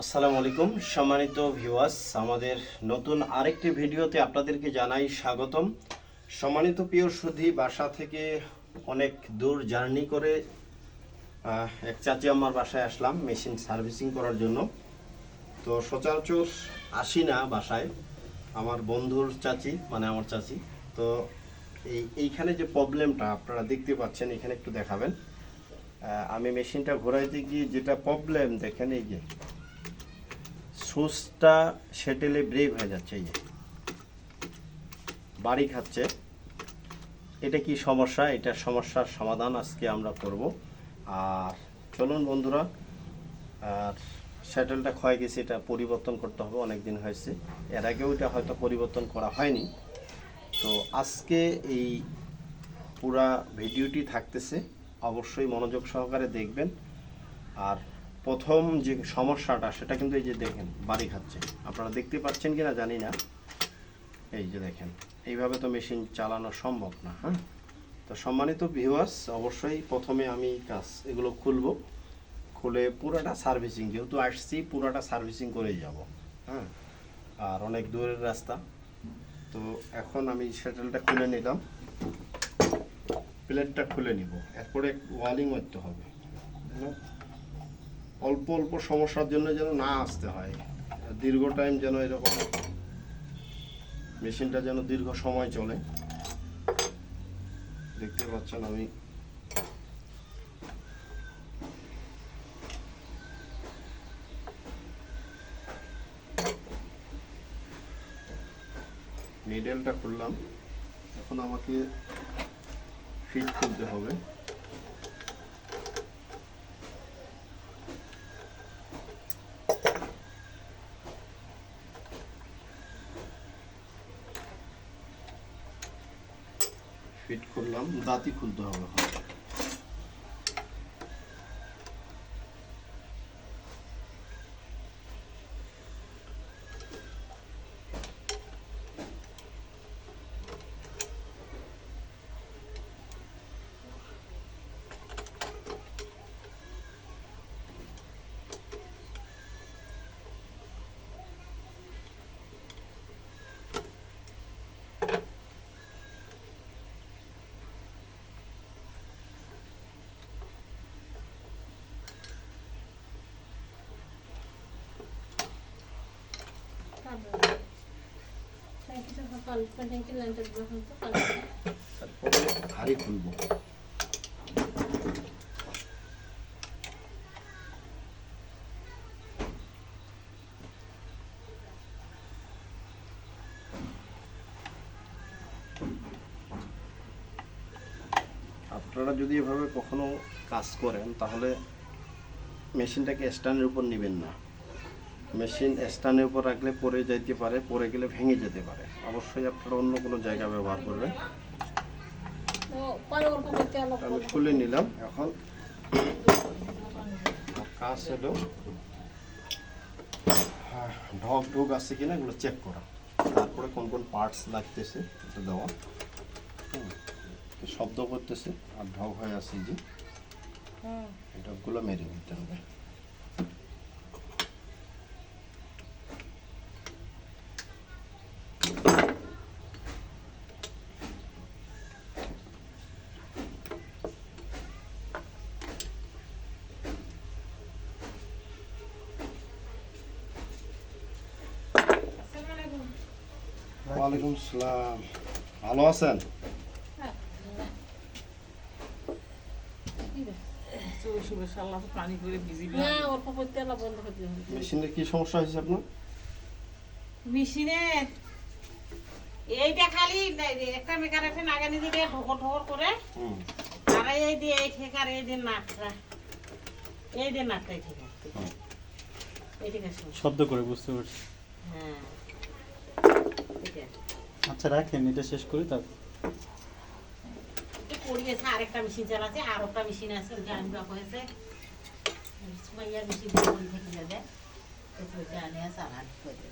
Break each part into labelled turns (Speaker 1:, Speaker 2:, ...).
Speaker 1: আসসালামু আলাইকুম সম্মানিত ভিউয়ার্স, আমাদের নতুন আরেকটি ভিডিওতে আপনাদেরকে জানাই স্বাগতম। সম্মানিত প্রিয় সুধী, বাসা থেকে অনেক দূর জার্নি করে এক চাচি আমার বাসায় আসলাম মেশিন সার্ভিসিং করার জন্য। তো সচরাচর আসি না বাসায়, আমার বন্ধুর চাচি মানে আমার চাচি। তো এইখানে যে প্রবলেমটা আপনারা দেখতে পাচ্ছেন, এখানে একটু দেখাবেন। আমি মেশিনটা ঘোরাইতে গিয়ে যেটা প্রবলেম দেখেন, এই যে সুচটা সেটেলে ব্রেক হয়ে যাচ্ছে, এই যে বাড়ি খাচ্ছে। এটা কি সমস্যা? এটার সমস্যার সমাধান আজকে আমরা করব। আর চলুন বন্ধুরা, আর সেটেলটা ক্ষয় গেছে, এটা পরিবর্তন করতে হবে, অনেক দিন হয়েছে। এর আগেও এটা হয়তো পরিবর্তন করা হয়নি। তো আজকে এই পুরা ভিডিওটি থাকতেছে, অবশ্যই মনোযোগ সহকারে দেখবেন। আর প্রথম যে সমস্যাটা সেটা কিন্তু এই যে দেখেন বাড়ি খাচ্ছে, আপনারা দেখতে পাচ্ছেন কিনা জানি না। এই যে দেখেন, এইভাবে তো মেশিন চালানো সম্ভব না। হ্যাঁ, তো সম্মানিত ভিউয়ার্স, অবশ্যই প্রথমে আমি এগুলো খুলে পুরাটা সার্ভিসিং, যেহেতু আসছি পুরাটা সার্ভিসিং করেই যাব। হ্যাঁ, আর অনেক দূরের রাস্তা। তো এখন আমি শাটেলটা খুলে নিলাম, প্লেটটা খুলে নিব, এরপরে ওয়ালিং করতে হবে। অল্প অল্প সমস্যার জন্য যেন না আসতে হয়, দীর্ঘ টাইম যেন এরকম মেশিনটা যেন দীর্ঘ সময় চলে। দেখতে পাচ্ছেন আমি নিডেলটা খুললাম, এখন আমাকে ফিট খুলতে হবে। ফিট করলাম, দাঁতি খুলতে হবে। তারপরে হাড়ি খুলবো। আপনারা যদি এভাবে কখনো কাজ করেন তাহলে মেশিনটাকে স্ট্যান্ডের উপর নেবেন না। মেশিন স্ট্যান্ডের উপর রাখলে পড়ে যাইতে পারে, পড়ে গেলে ভেঙে যেতে পারে। অবশ্যই আপনারা অন্য কোনো জায়গা ব্যবহার করবেন। আমি খুলে নিলাম। এখন কাজ হলো ঢক ঢোক আছে কিনা এগুলো চেক করা, তারপরে কোন কোন পার্টস লাগতেছে এটা দেওয়া। শব্দ করতেছে আর ঢক হয়ে আছে, যে এই ঢকগুলো মেরে নিতে হবে। ওয়ালাইকুম আসসালাম, ভালো আছেন? মেশিনে কি সমস্যা হয়েছে আপনার?
Speaker 2: মেশিনে এইটা খালি একটা মেকার আছে নাগানি দিকে ঢোকর ঢোকর করে, আর এই দিয়ে এই ঠেকার এই যে নাটটা, এই যে নাটটা এই ঠেকার এইদিকে
Speaker 3: শব্দ করে, বুঝতে পারছি।
Speaker 2: হ্যাঁ,
Speaker 3: আচ্ছা রাখেন, এটা শেষ করি তারপর।
Speaker 2: পড়িয়েছে আরেকটা মেশিন চালাচ্ছে, আর একটা মেশিন আছে ওইটা আনবা হয়েছে সুমাইয়ার মেশিন থেকে যাবে, ওইটা আনে চালান করে।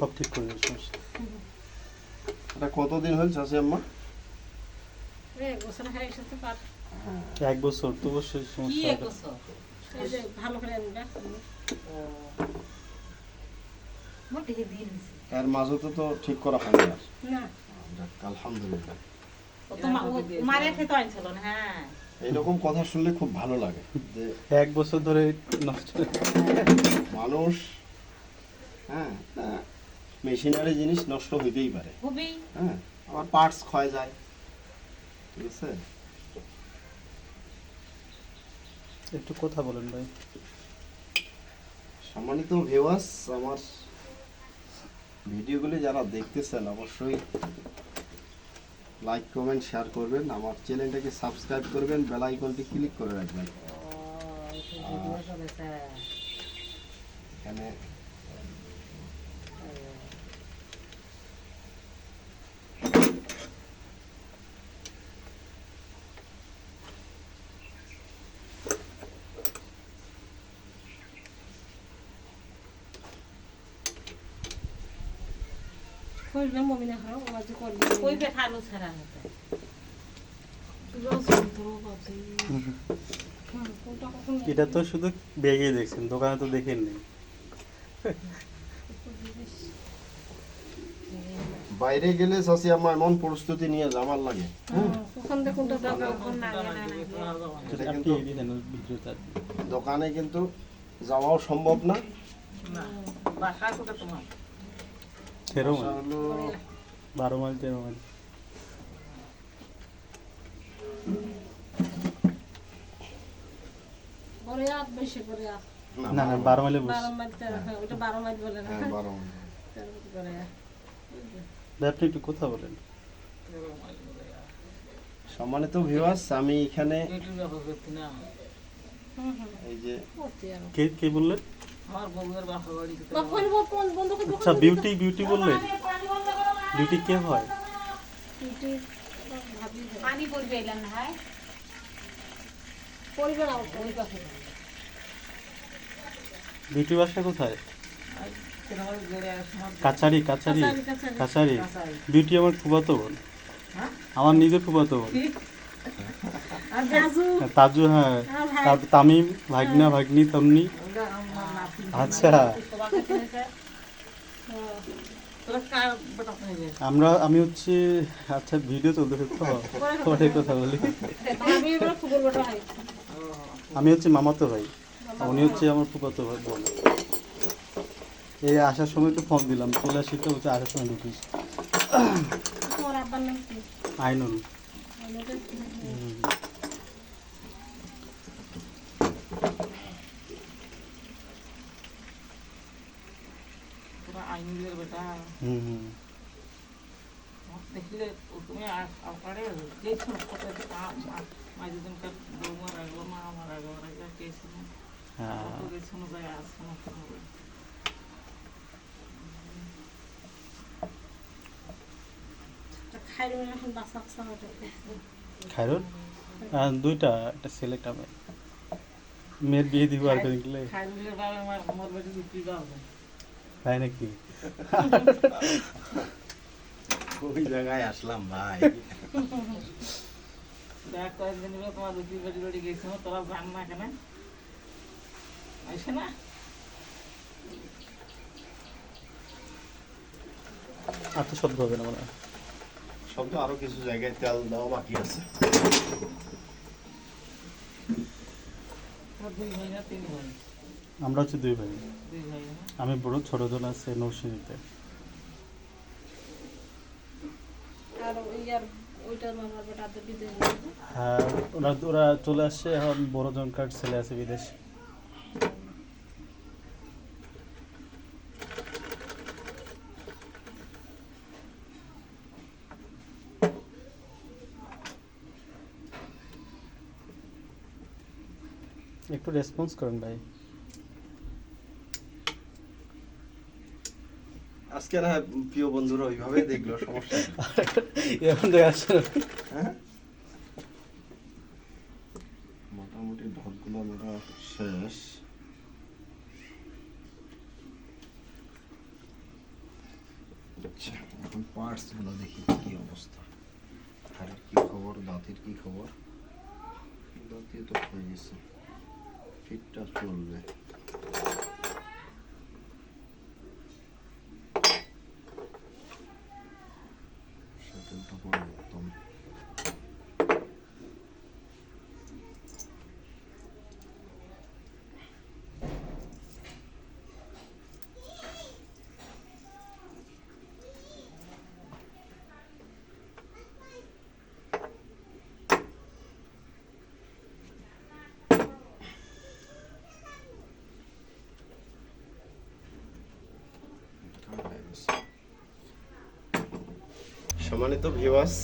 Speaker 3: সব ঠিক করে দেবে সমস্যা।
Speaker 1: এটা কতদিন হল চাষি আম্মা?
Speaker 2: গোসল হয়ে এসেছে পার
Speaker 3: 1 বছর তো অবশ্যই
Speaker 2: কি
Speaker 3: সমস্যা
Speaker 2: এক
Speaker 3: হবে।
Speaker 2: বছর এই যে ভালো করে আনবে মোটে দিন
Speaker 1: এর মাঝে তো ঠিক করা হয়নি আর।
Speaker 2: না
Speaker 1: যাক, আলহামদুলিল্লাহ।
Speaker 2: ও তো মারে খেতে আনছিল না হ্যাঁ
Speaker 1: এইরকম কথা শুনলে খুব ভালো লাগে যে
Speaker 3: 1 বছর ধরে নষ্ট
Speaker 1: মানুষ, হ্যাঁ, মেশিনারি জিনিস নষ্ট হইতেই পারে,
Speaker 2: খুবই
Speaker 1: হ্যাঁ, আবার পার্টস ক্ষয় যায়, ঠিক আছে।
Speaker 3: একটু কথা বলেন ভাই।
Speaker 1: সম্মানিত ভিউয়ার্স, আমার ভিডিওগুলি যারা দেখতেছেন অবশ্যই লাইক কমেন্ট শেয়ার করবেন, আমার চ্যানেলটাকে সাবস্ক্রাইব করবেন, বেল আইকনটি ক্লিক করে রাখবেন। এখানে
Speaker 4: করবে মমিনা হয় ও আজ করবে
Speaker 2: কই পেঠালো ছাড়া হতে
Speaker 4: কোনটা কখন
Speaker 3: এটা তো শুধু ব্যাগে দেখছেন, দোকানে তো দেখেন নি।
Speaker 1: বাইরে গেলে চাষি আমার এমন প্রস্তুতি নিয়ে যাবার লাগে,
Speaker 4: কখন কোনটা দাও
Speaker 2: কোন না না
Speaker 1: এটা
Speaker 3: আপনি
Speaker 1: কিন্তু
Speaker 3: এগিয়ে দেন ভিডিওটা।
Speaker 1: দোকানে কিন্তু যাওয়াও সম্ভব না।
Speaker 2: না বাসা কোথা তোমার
Speaker 3: 13
Speaker 1: আশা
Speaker 3: মাইল,
Speaker 1: হলো
Speaker 3: 12 মাইল 13 মাইল।
Speaker 4: বড় আপ বেশি করে আপ
Speaker 3: না না 12 মাইলে বসে।
Speaker 4: 12 মাইল ওটা 12 মাইল বলে না
Speaker 1: হ্যাঁ, 12 মাইল।
Speaker 4: 13 করে
Speaker 3: ভাই আপনি একটু কথা বলেন।
Speaker 1: সম্মানিত ভিউয়ার্স, আমি এখানে এই যে
Speaker 4: করতে আর
Speaker 3: কে কে বললেন?
Speaker 2: আমার বউয়ের বাসা বাড়ি
Speaker 4: বাপন বাপন বন্ধ করে
Speaker 3: আচ্ছা বিউটি বললেন। বিউটি কে হয়?
Speaker 4: ভাবি
Speaker 2: পানি পড়বে এলেন না হয়
Speaker 4: পরিবার আও ওই পাশে
Speaker 3: বিউটি বাসা কোথায়? কাছারি কাছারি
Speaker 4: কাছারি।
Speaker 3: কাছারি। বিউটি আমার ফুফাতো বোন,
Speaker 2: হ্যাঁ?
Speaker 3: আমার নিজের ফুফাতো বোন।
Speaker 4: আর রাজু
Speaker 3: তাজু, হ্যাঁ, তারপর তামিম, ভাগনা ভাগ্নি তমনি। আচ্ছা,
Speaker 2: সবাইকে চিনেছে তোরা কার বেটা শুনে
Speaker 3: আমি হচ্ছে, আচ্ছা ভিডিও চলতেছে তো পরে কথা বলি।
Speaker 4: আমি এবার ফুটবল বড় হয়
Speaker 3: আমি হচ্ছে মামাতো ভাই, উনি হচ্ছে আমার ফুফাতো ভাই বোন। এই আসার সময় একটু ফোন দিলাম, চলে আসি তো হচ্ছে আসার সময় ঢুকিস।
Speaker 4: তোমার আব্বার নাম কি
Speaker 3: আইনুল।
Speaker 4: আমাদের
Speaker 2: তোরা আইনের বেটা
Speaker 3: হুম হুম।
Speaker 2: দেখলে তুমি আকারে দেখছো কত মাঝে দিনকার বউ মারা গেল মা মারা গেল গেছিল
Speaker 3: হ্যাঁ,
Speaker 2: কত গেছিল যায় আসছে না
Speaker 4: খাইলো এখন বাসা সামনে
Speaker 3: খায়রুল দুইটা, একটা ছেলে একটা মেয়ে। মেয়ের বিয়ে দিব আর করে গেলে
Speaker 2: খাইলের বাবা আমার আমার বাড়ি বিক্রি করবে
Speaker 3: তাই নাকি?
Speaker 1: ওই জায়গায় আসলাম ভাই।
Speaker 2: দেখ কয়েকদিন হলো তোমার বিক্রি বাড়ি বাড়ি গেছিল তোরা জান না কেন আসে না
Speaker 3: আর তো শব্দ হবে না মনে হয়।
Speaker 1: শব্দ আরো কিছু জায়গায় তেল দেওয়া বাকি আছে।
Speaker 2: তোর দুই ভাই না তিন ভাই
Speaker 3: আমরা হচ্ছে 2 ভাই।
Speaker 2: দুই ভাই না
Speaker 3: আমি বড়, ছোট জন আছে নরসিংদীতে।
Speaker 4: আর ইয়ার ওইটা মামার বেটা তো বিদেশ
Speaker 3: হ্যাঁ, ওরা চলে আসছে, এখন বড় জনকার ছেলে আছে বিদেশে। একটু রেসপন্স করেন ভাই।
Speaker 1: আজকে না হয় প্রিয় বন্ধুরা ওইভাবে দেখলো, সমস্যা নেই।
Speaker 3: এখন দেখাচ্ছে
Speaker 1: হ্যাঁ, মোটামুটি ঢকগুলো মোটা শেষ। আচ্ছা, এখন পার্টসগুলো দেখি কি অবস্থা। হাড়ের কি খবর, দাঁতের কি খবর? দাঁতিও তো হয়ে গেছে, ফিটটা চলবে। সেটা পরিবর্তন। সম্মানিত ভিউয়ার্স,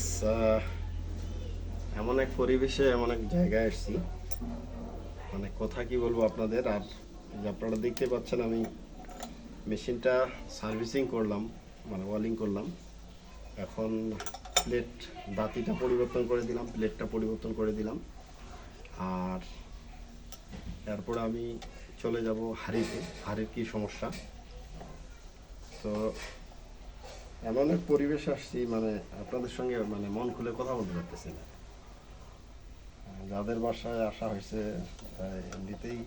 Speaker 1: এমন এক পরিবেশে এমন এক জায়গায় আসছি, মানে কথা কি বলবো আপনাদের। আর এই যে আপনারা দেখতে পাচ্ছেন, আমি মেশিনটা সার্ভিসিং করলাম, মানে ওয়ালিং করলাম। এখন প্লেট দাঁতিটা পরিবর্তন করে দিলাম, প্লেটটা পরিবর্তন করে দিলাম। আর তারপরে আমি চলে যাব হাঁড়িতে। হাঁড়ির কি সমস্যা, তো এমন এক পরিবেশে আসছি, মানে আপনাদের সঙ্গে মানে মন খুলে কথা বলতে পারতেছি না। যাদের বাসায় আসা হয়েছে এমনিতেই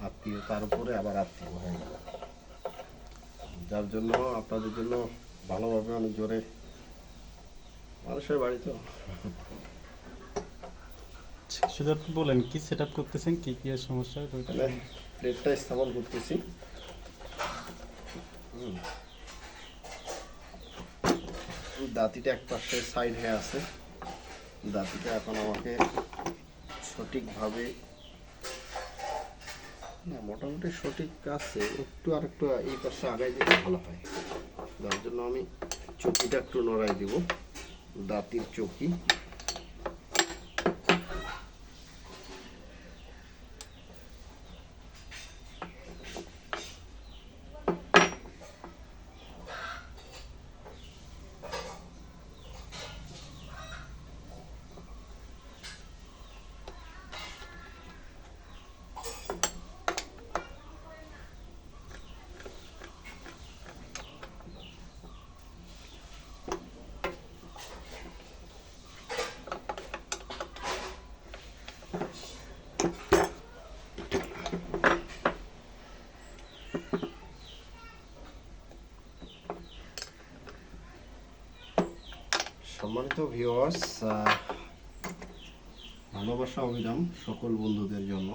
Speaker 1: আত্মীয়, তার উপরে আবার আত্মীয় হয়ে গেল, যার জন্য আপনাদের জন্য ভালোভাবে অনেক জোরে মানুষের বাড়ি তো।
Speaker 3: শুধু আপনি বলেন কি সেট আপ করতেছেন, কি কি সমস্যা ওইটা।
Speaker 1: মানে প্লেটটা স্থাপন করতেছি। দাঁতিটা এক পাশে সাইড হয়ে আছে, দাঁতিটা এখন আমাকে সঠিকভাবে, না মোটামুটি সঠিক আছে, একটু আর একটু এই পাশে আগাই দিলে ভালো হয়। যার জন্য আমি চকিটা একটু নড়াই দিব, দাঁতির চকি। সম্মানিত ভিউয়ার্স, ভালোবাসা অবিরাম সকল বন্ধুদের জন্য।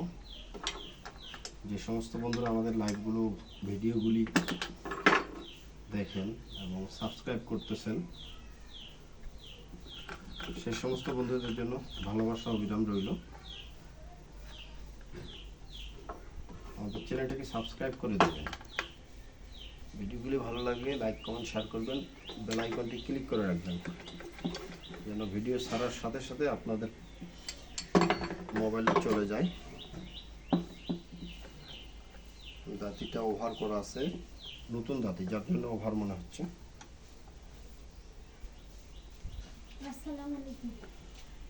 Speaker 1: যে সমস্ত বন্ধুরা আমাদের লাইভগুলো, ভিডিওগুলি দেখেন এবং সাবস্ক্রাইব করতেছেন, সে সমস্ত বন্ধুদের জন্য ভালোবাসা অবিরাম রইল। আমাদের চ্যানেলটাকে সাবস্ক্রাইব করে দেবেন। ভিডিওগুলি ভালো লাগলে লাইক, কমেন্ট, শেয়ার করবেন। বেল আইকনটি ক্লিক করে রাখবেন যেন ভিডিও ছাড়ার সাথে সাথে আপনাদের মোবাইলে চলে যায়। দাঁতিটা ওভার করা আছে, নতুন দাঁতি, যার জন্য ওভার মনে হচ্ছে।
Speaker 5: আসসালামু আলাইকুম।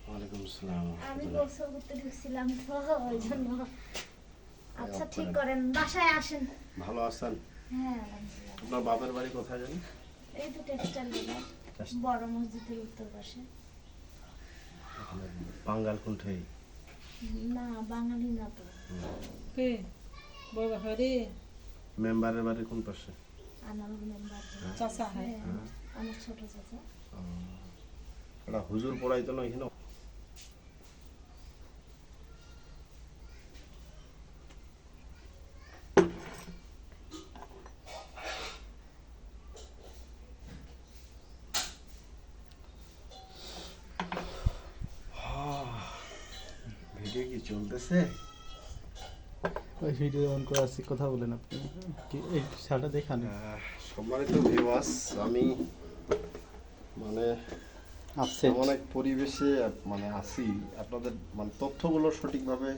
Speaker 1: ওয়ালাইকুম আসসালাম।
Speaker 5: আমি গোসল করতে ঢুকছিলাম তো ওই জন্য। আচ্ছা ঠিক করেন, বাসায় আসেন।
Speaker 1: ভালো আছেন?
Speaker 5: হ্যাঁ আলহামদুলিল্লাহ।
Speaker 1: আপনার বাপের বাড়ি কোথায় জানেন?
Speaker 5: এই তো টেক্সটাইল বাজার, বড় মসজিদের উত্তর পাশে।
Speaker 1: বাঙ্গাল কুণ্ঠেই?
Speaker 5: না বাঙালি না তো।
Speaker 4: কে বড় হরে
Speaker 1: মেম্বারের বাড়ি কোন পাশে?
Speaker 5: আনারুল মেম্বার।
Speaker 4: চাচা হয়।
Speaker 5: হ্যাঁ, আমার ছোট চাচা।
Speaker 1: এটা হুজুর পড়াইতো না এখানে? ভিডিও কি চলতেছে?
Speaker 3: ওই ভিডিও অন করে আছি, কথা বলেন আপনি। কি এই শাড়িটা দেখান।
Speaker 1: সম্মানিত ভিউয়ার্স, আমি মানে
Speaker 3: আপসেট।
Speaker 1: এমন এক পরিবেশে মানে আছি, আপনাদের মানে তথ্যগুলো সঠিকভাবে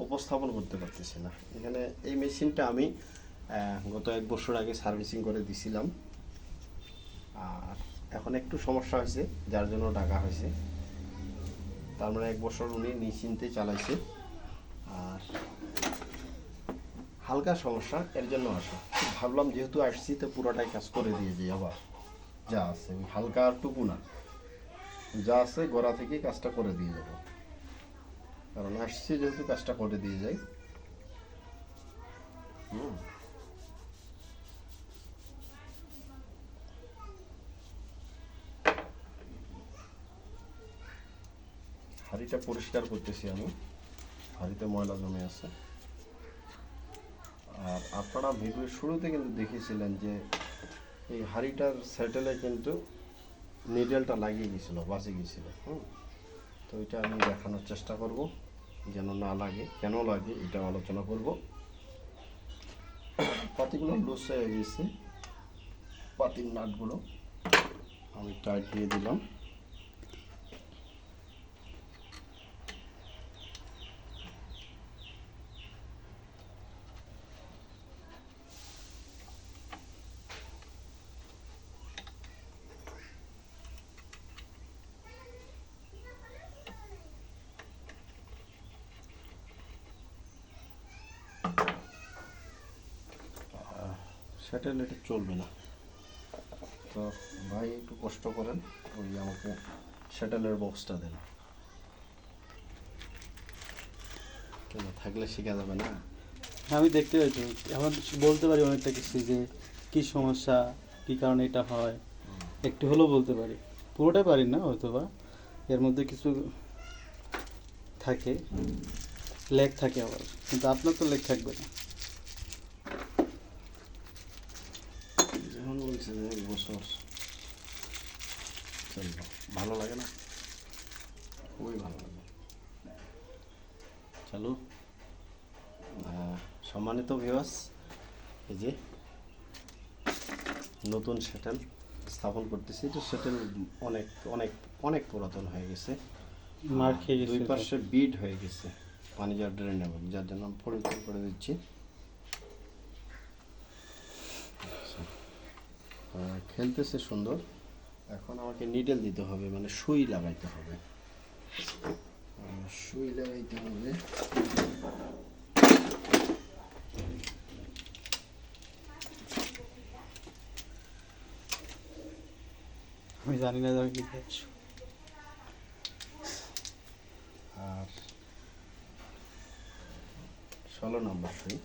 Speaker 1: উপস্থাপন করতে পারতেছি না। এখানে এই মেশিনটা আমি গত 1 বছর আগে সার্ভিসিং করে দিছিলাম, আর এখন একটু সমস্যা হয়েছে, যার জন্য ডাকা হয়েছে। তার মানে 1 বছর উনি নিশ্চিন্তে চালাইছে, আর হালকা সমস্যা, এর জন্য আসা। ভাবলাম যেহেতু আসছি তো পুরোটাই কাজ করে দিয়ে যাই আবার। যা আছে, ওই হালকা টুকু না, যা আছে গোড়া থেকে কাজটা করে দিয়ে যাব, কারণ আসছে যেহেতু কাজটা করে দিয়ে যাই। হাঁড়িটা পরিষ্কার করতেছি আমি, হাঁড়িতে ময়লা জমে আছে। আর আপনারা ভিডিওর শুরুতে কিন্তু দেখেছিলেন যে এই হাঁড়িটার স্যাটেলে কিন্তু নিডেলটা লাগিয়ে গেছিলো, বাজে গেছিলো। তো এটা আমি দেখানোর চেষ্টা করব, যেন না লাগে, কেন লাগে এটা আলোচনা করব। পাতিগুলো লুজ হয়ে গেছে, পাতির নাটগুলো আমি টাইট দিয়ে দিলাম। স্যাটেল এটা চলবে না, তো ভাই একটু কষ্ট করেন, ওই আমাকে স্যাটেলের বক্সটা দেন। কেন থাকলে শেখা যাবে না?
Speaker 3: আমি দেখতে পাচ্ছি, এখন বলতে পারি অনেকটা কিছু, যে কি সমস্যা, কি কারণে এটা হয়, একটু হলেও বলতে পারি। পুরোটাই পারি না হয়তো, বা এর মধ্যে কিছু থাকে, লেগ থাকে আবার, কিন্তু আপনার তো লেগ থাকবে না।
Speaker 1: যেমন বলছে যে 1 বছর চলবে, ভালো লাগে না? খুবই ভালো লাগে। চলো, সম্মানিত ভিউয়ার্স, এই যে নতুন শ্যাটেল স্থাপন করতেছি। এটা শ্যাটেল অনেক অনেক অনেক পুরাতন হয়ে গেছে,
Speaker 3: মার খেয়ে গেছে,
Speaker 1: দুই পাশে বিড হয়ে গেছে, পানি যা ড্রেন হবে, যার জন্য আমি পরিবর্তন করে দিচ্ছি। খেলতেছে সুন্দর। এখন আমাকে নিডেল দিতে হবে, মানে সুই লাগাইতে হবে, সুই লাগাইতে হবে।
Speaker 3: আমি জানি না আমি লিখে আছি।
Speaker 1: আর 16 নম্বর সুই,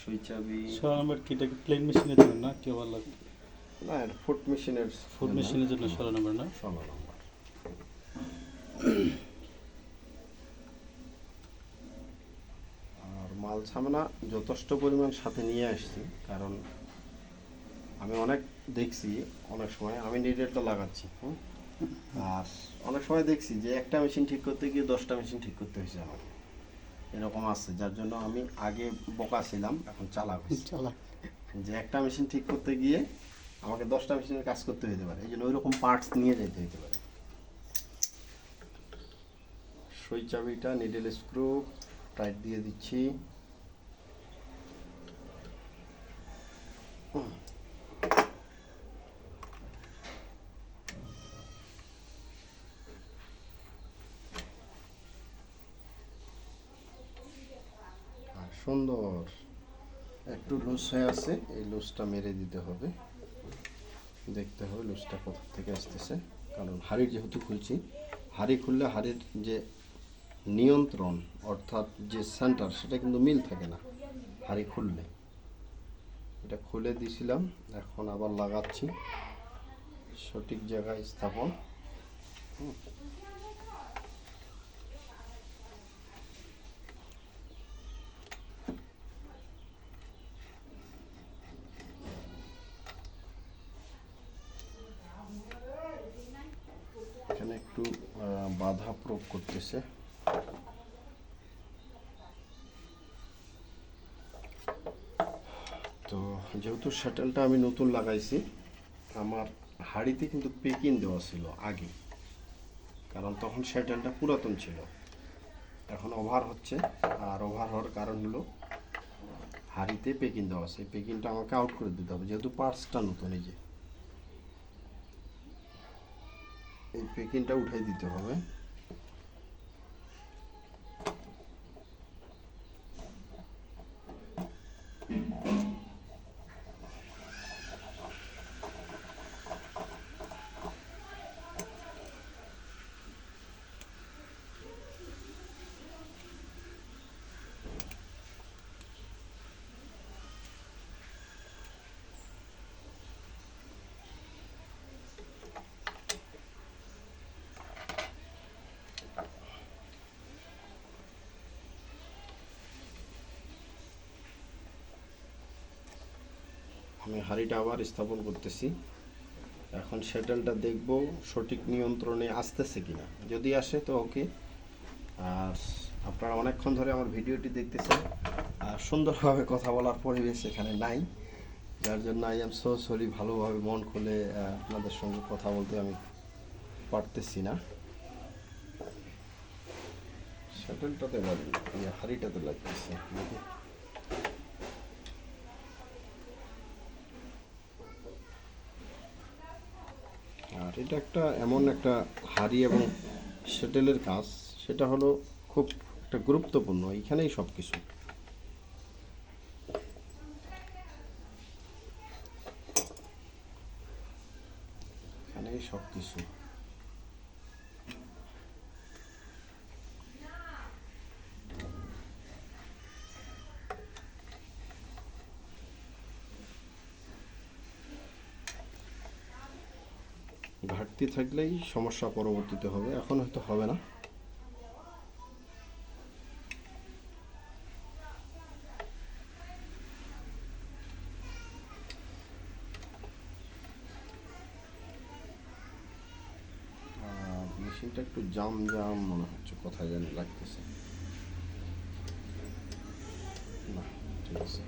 Speaker 1: সুই চাবি
Speaker 3: 16 নম্বর কি, এটা প্লেন মেশিনের জন্য না, কি আবার লাগবে?
Speaker 1: না, এটা ফুট মেশিনের,
Speaker 3: ফুড মেশিনের জন্য 16 নম্বর না?
Speaker 1: 16 নম্বর। আর মাল সামনা যথেষ্ট পরিমাণ সাথে নিয়ে আসছি, কারণ আমি অনেক দেখছি, অনেক সময় আমি নিডেলটা লাগাচ্ছি, আর অনেক সময় দেখছি যে একটা মেশিন ঠিক করতে গিয়ে 10টা মেশিন ঠিক করতে হয়েছে আমাকে, এরকম আছে। যার জন্য আমি আগে বোকা ছিলাম, এখন চালাক হয়েছি,
Speaker 3: চালাক।
Speaker 1: যে একটা মেশিন ঠিক করতে গিয়ে আমাকে 10টা মেশিনের কাজ করতে হতে পারে, এই জন্য ওই রকম পার্টস নিয়ে যেতে হতে পারে। সুই চাবিটা নিডেল স্ক্রু টাইট দিয়ে দিচ্ছি। সুন্দর, একটু লুজ হয়ে আছে, এই লুজটা মেরে দিতে হবে, দেখতে হবে লুজটা কোথা থেকে আসতেছে, কারণ হাড়ির যেহেতু খুলছি, হাড়ি খুললে হাড়ির যে নিয়ন্ত্রণ অর্থাৎ যে সেন্টার, সেটা কিন্তু মিল থাকে না হাড়ি খুললে। এটা খুলে দিয়েছিলাম, এখন আবার লাগাচ্ছি সঠিক জায়গায় স্থাপন। এখানে একটু বাধা প্রয়োগ করতেছে, তো যেহেতু শাটেলটা আমি নতুন লাগাইছি, আমার হাড়িতে কিন্তু পেকিং দেওয়া ছিল আগে, কারণ তখন শাটেলটা পুরাতন ছিল, এখন ওভার হচ্ছে। আর ওভার হওয়ার কারণ হলো হাড়িতে পেকিং দেওয়া আছে, পেকিংটা আমাকে আউট করে দিতে হবে, যেহেতু পার্টসটা নতুন। এই যে এই পেকিংটা উঠাই দিতে হবে। আমি হাঁড়িটা আবার স্থাপন করতেছি। এখন শ্যাটেলটা দেখব সঠিক নিয়ন্ত্রণে আসতেছে কিনা, যদি আসে তো ওকে। আর আপনারা অনেকক্ষণ ধরে আমার ভিডিওটি দেখতেছেন, আর সুন্দরভাবে কথা বলার পরিবেশ এখানে নাই, যার জন্য আই এম সো সরি, ভালোভাবে মন খুলে আপনাদের সঙ্গে কথা বলতে আমি পারতেছি না। শ্যাটেলটাতে লাগে, হাঁড়িটাতে লাগতেছে দেখি। আর এটা একটা এমন একটা হাঁড়ি এবং শ্যাটেলের কাজ, সেটা হলো খুব একটা গুরুত্বপূর্ণ, এখানেই সব কিছু। এখানেই সব কিছু। ঘাটতি থাকলেই সমস্যা পরবর্তীতে হবে, এখন হয়তো হবে না। মেশিনটা একটু জাম জাম মনে হচ্ছে, কোথায় জানি লাগতেছে। না, ঠিক আছে।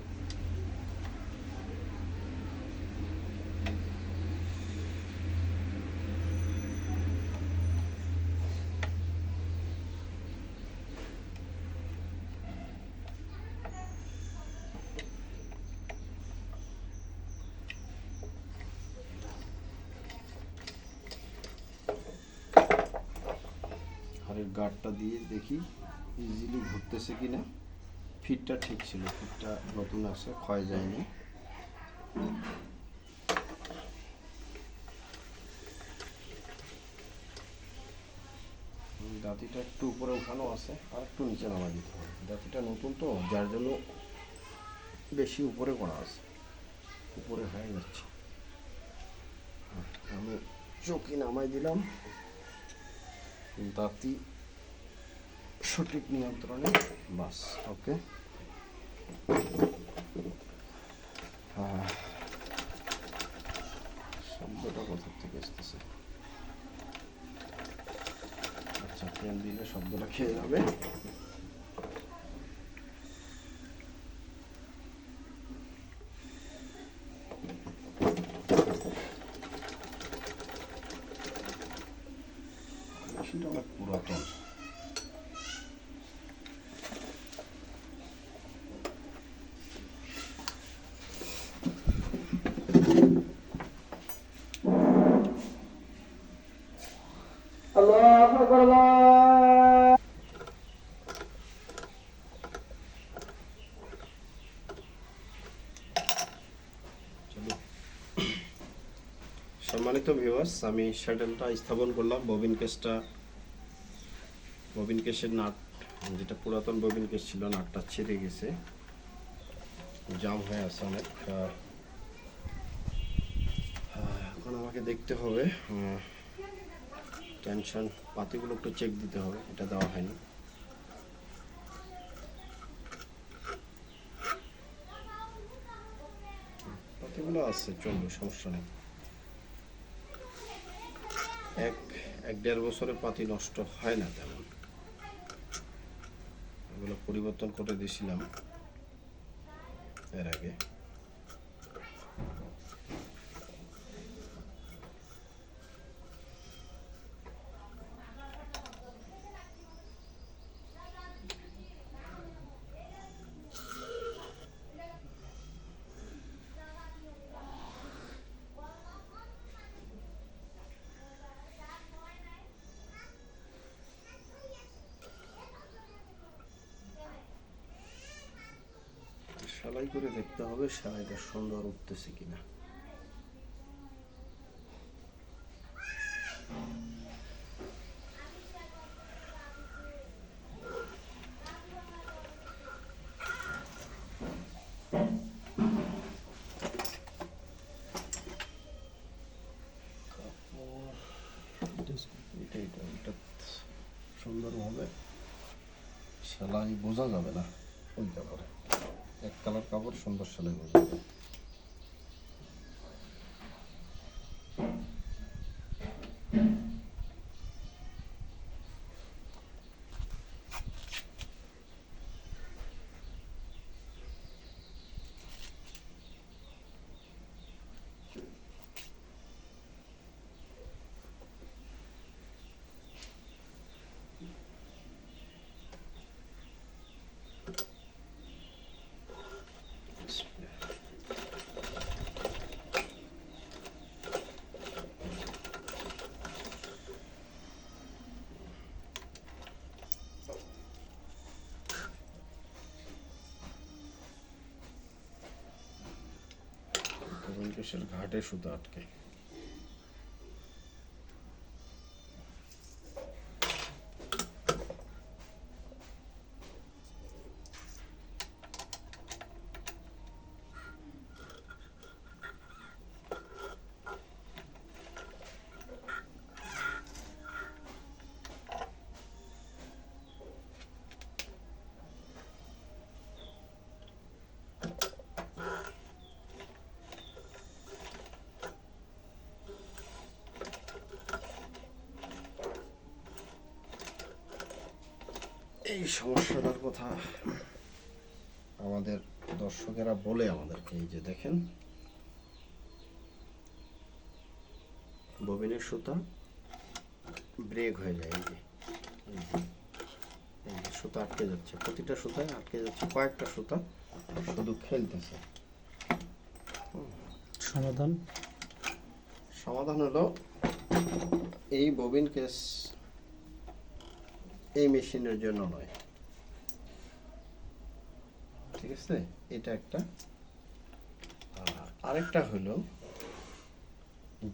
Speaker 1: হাড়ির গার্ডটা দিয়ে দেখি ইজিলি ঘুরতেছে কিনা। ফিটটা ঠিক ছিল, ফিটটা নতুন আছে, ক্ষয় যায়নি। দাঁতিটা একটু উপরে উঠানো আছে, আর একটু নিচে নামা দিতে হবে। দাঁতিটা নতুন তো, যার জন্য বেশি উপরে করা আছে, উপরে হয়ে যাচ্ছে। আমি চৌকি নামাই দিলাম, দাঁতি সঠিক নিয়ন্ত্রণে, বাস ওকে। শব্দটা কোথা থেকে আসতেছে? আচ্ছা, ট্রেন দিলে শব্দটা খেয়ে যাবে। মেশিনটা অনেক পুরাতন। সম্মানিত ভিউয়ার্স, আমি শ্যাটেলটা স্থাপন করলাম। ববিন কেসের নাট, যেটা পুরাতন ববিন কেস ছিল, নাটটা ছিঁড়ে গেছে, জাম হয়ে আছে অনেক। এখন আমাকে দেখতে হবে, টেনশন পাতিগুলো একটু চেক দিতে হবে, এটা দেওয়া হয়নি। পাতিগুলো আছে, চলবে, সমস্যা নেই। এক দেড় বছরের পাতি নষ্ট হয় না তেমন, এগুলো পরিবর্তন করে দিয়েছিলাম এর আগে। সেলাই করে দেখতে হবে সেলাইটা সুন্দর উঠতেছে কিনা। এটা সুন্দরভাবে সেলাই বোঝা যাবে না, ওই কাপড়ে এক কালার কাপড় সুন্দর সেলাই বোঝা যাবে। বালিশের ঘাটে সুতা আটকে। এই সমস্যাটার কথা আমাদের দর্শকেরা বলে আমাদেরকে, এই যে দেখেন ববিনের সুতা ব্রেক হয়ে যায়, এই যে সুতা আটকে যাচ্ছে, প্রতিটা সুতায় আটকে যাচ্ছে, কয়েকটা সুতা শুধু খেলতেছে।
Speaker 3: সমাধান
Speaker 1: সমাধান হলো এই ববিন কেস এই মেশিনের জন্য নয়, ঠিক আছে, এটা একটা। আরেকটা হলো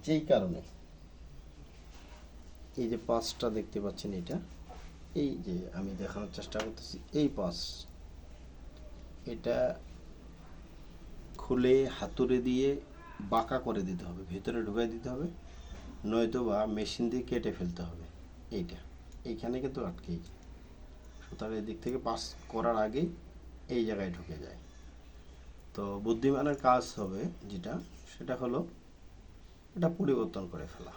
Speaker 1: যেই কারণে এই যে পাঁচটা দেখতে পাচ্ছেন, এটা এই যে আমি দেখানোর চেষ্টা করতেছি, এই পাঁচ এটা খুলে হাতুড়ে দিয়ে বাঁকা করে দিতে হবে, ভেতরে ঢুকাই দিতে হবে, নয়তো বা মেশিন দিয়ে কেটে ফেলতে হবে। এইটা এইখানে কিন্তু আটকেই সুতার এই দিক থেকে পাস করার আগেই এই জায়গায় ঢুকে যায়। তো বুদ্ধিমানের কাজ হবে যেটা, সেটা হলো এটা পরিবর্তন করে ফেলা,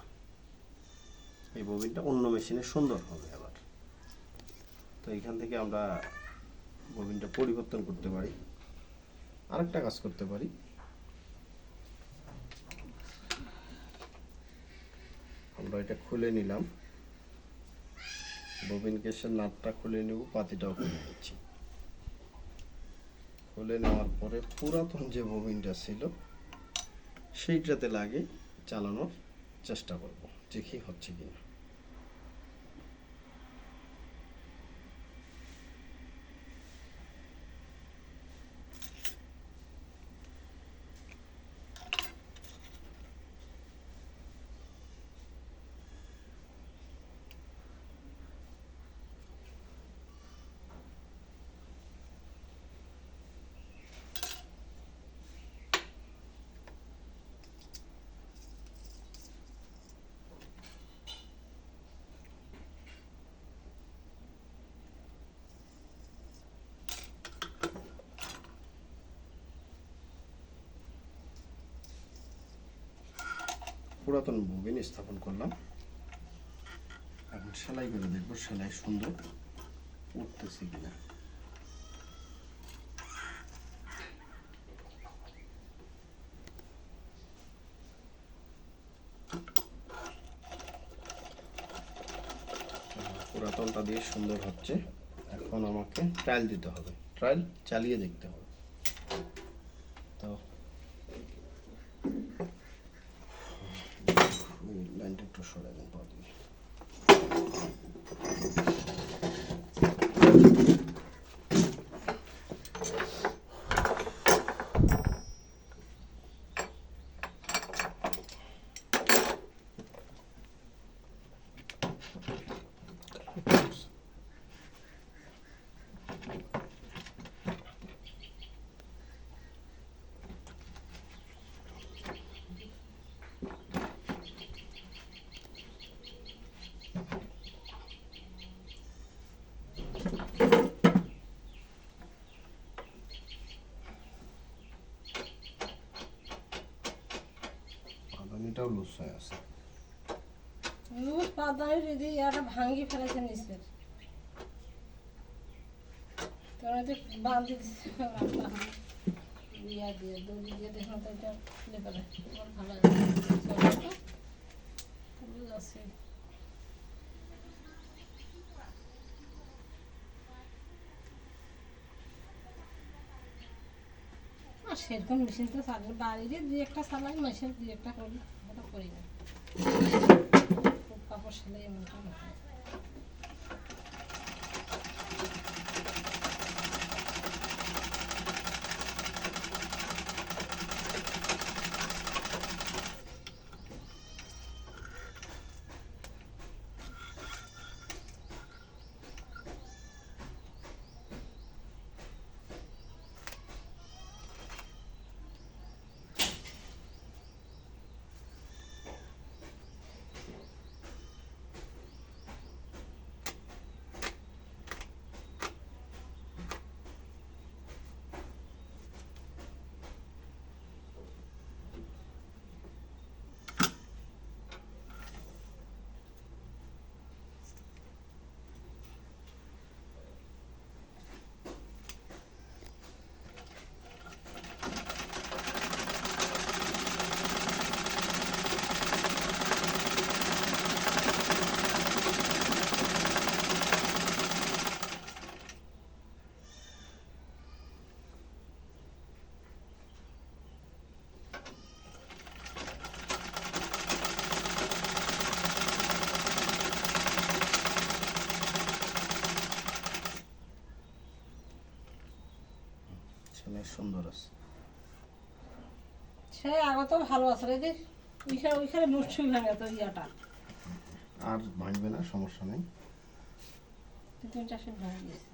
Speaker 1: এই ববিনটা অন্য মেশিনে সুন্দর হবে আবার। তো এইখান থেকে আমরা ববিনটা পরিবর্তন করতে পারি। আরেকটা কাজ করতে পারি, আমরা এটা খুলে নিলাম, ববিন কেসের নাটটা খুলে নেব, পাতিটাও খুলে নিচ্ছি। খুলে নেওয়ার পরে পুরাতন যে ববিনটা ছিল সেইটাতে লাগে চালানোর চেষ্টা করব, দেখি হচ্ছে কিনা। পুরাতন ববিন স্থাপন করলাম, এখন সেলাই করে দেখবো সেলাই সুন্দর উঠতেছে কিনা। পুরাতনটা দিয়ে সুন্দর হচ্ছে, এখন আমাকে ট্রায়াল দিতে হবে, ট্রায়াল চালিয়ে দেখতে হবে। তো লাইনটা একটু সরে দেন পা দিয়ে। পাদানিটাও লুজ হয়ে আছে।
Speaker 4: লুজ পাতায় যদি একটা ভাঙি ফেলেছে নিচের, কারণ এটা বাঁধি দিচ্ছে ইয়া দিয়ে দড়ি দিয়ে, দেখুন তো এটা খুলে ফেলে আমার ভালো লুজ আছে। আর সেরকম মেশিন তো চালু বাড়িতে দুই একটা চালাই, মেশিন দুই একটা করি, ওটা করি না। কাপড় সেলাই এমনটা না।
Speaker 1: ছেলে সুন্দর আছে।
Speaker 4: সে আগে তো ভালো আছে রে, ওইখানে মুসুই ভাঙে তো ইয়াটা,
Speaker 1: আর ভাঙবে না, সমস্যা নেই।
Speaker 4: 3-4 সেন্ট ভাঙে গেছে।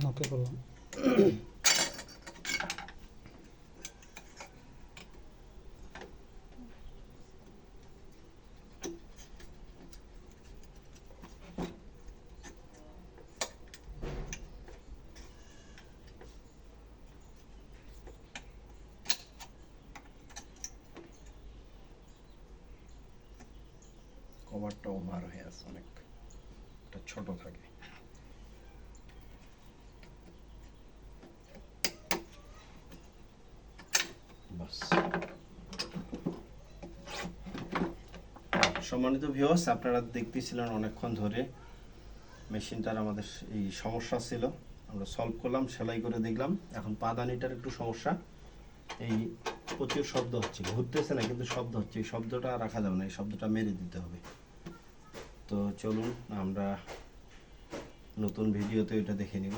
Speaker 3: ওকে করলাম।
Speaker 1: কভারটা ওভার হয়ে আছে অনেক, এটা ছোট থাকে। বাস। সম্মানিত ভিউয়ার্স, আপনারা দেখতেছিলেন অনেকক্ষণ ধরে মেশিনটার আমাদের এই সমস্যা ছিল, আমরা সলভ করলাম, সেলাই করে দেখলাম। এখন পাদানিটার একটু সমস্যা, এই প্রচুর শব্দ হচ্ছে, ঘুরতেছে না কিন্তু শব্দ হচ্ছে, এই শব্দটা রাখা যাবে না, এই শব্দটা মেরে দিতে হবে। তো চলুন আমরা নতুন ভিডিওতে এটা দেখে নিব।